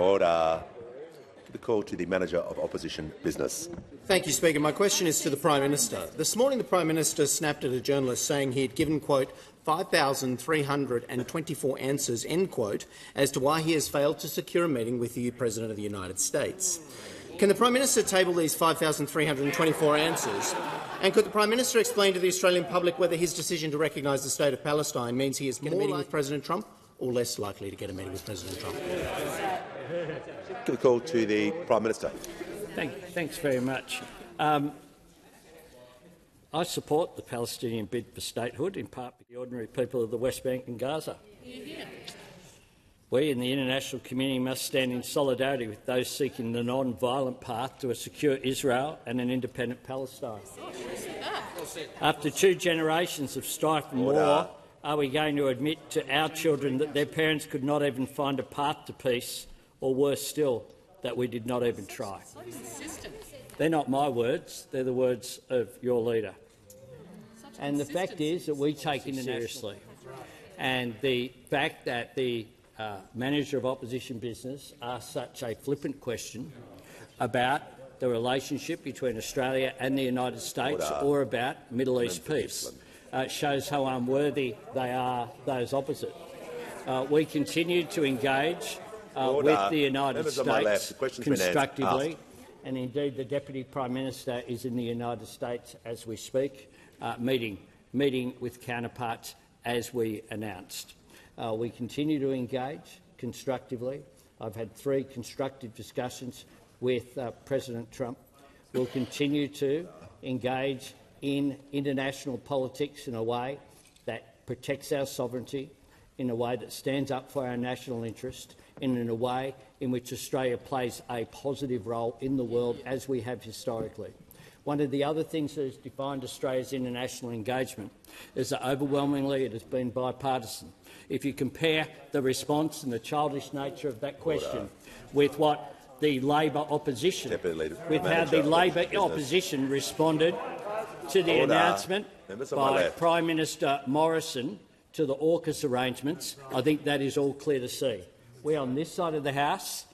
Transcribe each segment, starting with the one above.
Order. The call to the Manager of Opposition Business. Thank you, Speaker. My question is to the Prime Minister. This morning the Prime Minister snapped at a journalist saying he had given, quote, 5,324 answers, end quote, as to why he has failed to secure a meeting with the President of the United States. Can the Prime Minister table these 5,324 answers? And could the Prime Minister explain to the Australian public whether his decision to recognise the State of Palestine means he is get a meeting with President Trump or less likely to get a meeting with President Trump? Give the call to the Prime Minister. Thanks very much. I support the Palestinian bid for statehood, in part with the ordinary people of the West Bank and Gaza. We in the international community must stand in solidarity with those seeking the non-violent path to a secure Israel and an independent Palestine. After 2 generations of strife and war, are we going to admit to our children that their parents could not even find a path to peace, or worse still, that we did not even try? They're not my words, they're the words of your leader. And the fact is that we take it seriously. And the fact that the Manager of Opposition Business asked such a flippant question about the relationship between Australia and the United States or about Middle East peace shows how unworthy they are, those opposite. We continue to engage with the United States constructively, and indeed the Deputy Prime Minister is in the United States as we speak, meeting with counterparts as we announced. We continue to engage constructively. I've had 3 constructive discussions with President Trump. We'll continue to engage in international politics in a way that protects our sovereignty, in a way that stands up for our national interest, and in a way in which Australia plays a positive role in the world, as we have historically. One of the other things that has defined Australia's international engagement is that overwhelmingly it has been bipartisan. If you compare the response and the childish nature of that question with what the Labor opposition, with how the Labor opposition responded to the announcement by Prime Minister Morrison to the AUKUS arrangements, I think that is all clear to see. We on this side of the House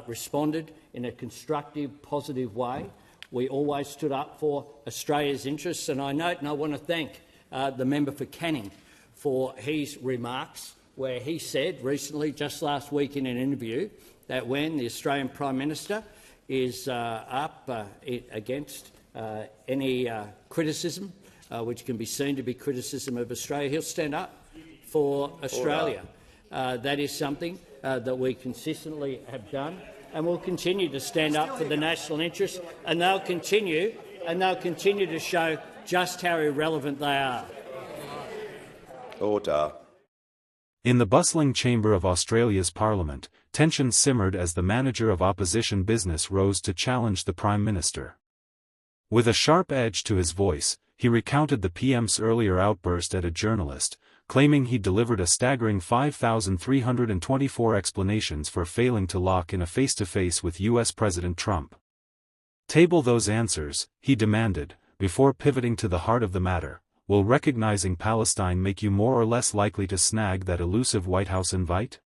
responded in a constructive, positive way. We always stood up for Australia's interests, and I note and I want to thank the member for Canning for his remarks, where he said recently, just last week in an interview, that when the Australian Prime Minister is up against any criticism, which can be seen to be criticism of Australia, he'll stand up for Australia. That is something that we consistently have done, and will continue to stand up for the national interest, and they'll continue to show just how irrelevant they are. Order. In the bustling chamber of Australia's Parliament, tensions simmered as the Manager of Opposition Business rose to challenge the Prime Minister. With a sharp edge to his voice, he recounted the PM's earlier outburst at a journalist, claiming he delivered a staggering 5,324 explanations for failing to lock in a face-to-face with U.S. President Trump. Table those answers, he demanded, before pivoting to the heart of the matter. Will recognizing Palestine make you more or less likely to snag that elusive White House invite?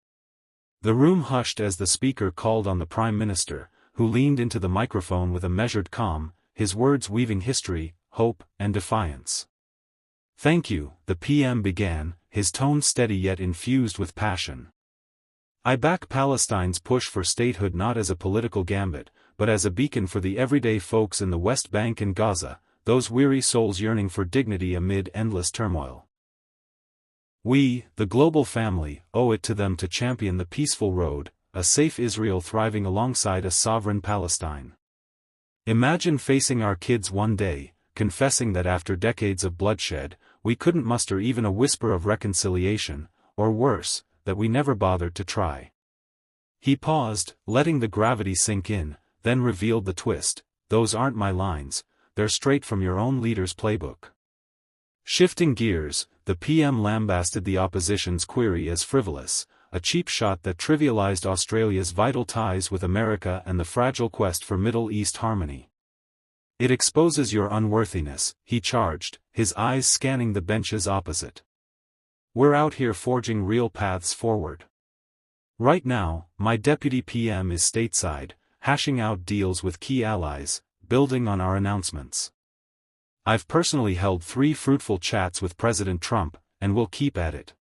The room hushed as the Speaker called on the Prime Minister, who leaned into the microphone with a measured calm, his words weaving history, hope, and defiance. "Thank you," the PM began, his tone steady yet infused with passion. "I back Palestine's push for statehood not as a political gambit, but as a beacon for the everyday folks in the West Bank and Gaza, those weary souls yearning for dignity amid endless turmoil. We, the global family, owe it to them to champion the peaceful road, a safe Israel thriving alongside a sovereign Palestine. Imagine facing our kids one day, confessing that after decades of bloodshed, we couldn't muster even a whisper of reconciliation, or worse, that we never bothered to try." He paused, letting the gravity sink in, then revealed the twist. "Those aren't my lines, they're straight from your own leader's playbook." Shifting gears, the PM lambasted the opposition's query as frivolous, a cheap shot that trivialized Australia's vital ties with America and the fragile quest for Middle East harmony. "It exposes your unworthiness," he charged, his eyes scanning the benches opposite. "We're out here forging real paths forward. Right now, my deputy PM is stateside, hashing out deals with key allies, building on our announcements. I've personally held 3 fruitful chats with President Trump, and will keep at it.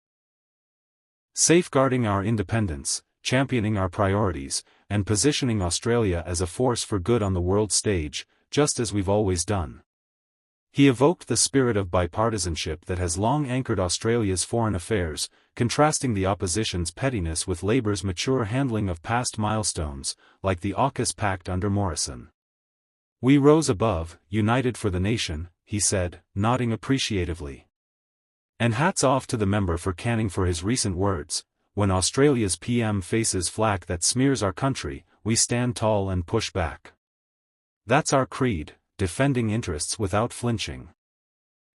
Safeguarding our independence, championing our priorities, and positioning Australia as a force for good on the world stage, just as we've always done. He evoked the spirit of bipartisanship that has long anchored Australia's foreign affairs, contrasting the opposition's pettiness with Labor's mature handling of past milestones, like the AUKUS Pact under Morrison. We rose above, united for the nation, he said, nodding appreciatively. And hats off to the member for Canning for his recent words: when Australia's PM faces flack that smears our country, we stand tall and push back. That's our creed, defending interests without flinching.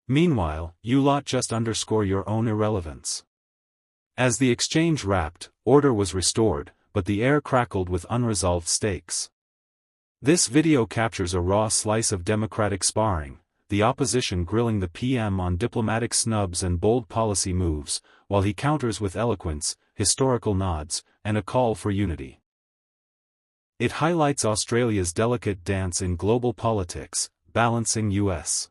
Meanwhile, you lot just underscore your own irrelevance. As the exchange wrapped, order was restored, but the air crackled with unresolved stakes. This video captures a raw slice of democratic sparring, the opposition grilling the PM on diplomatic snubs and bold policy moves, while he counters with eloquence, historical nods, and a call for unity. It highlights Australia's delicate dance in global politics, balancing U.S.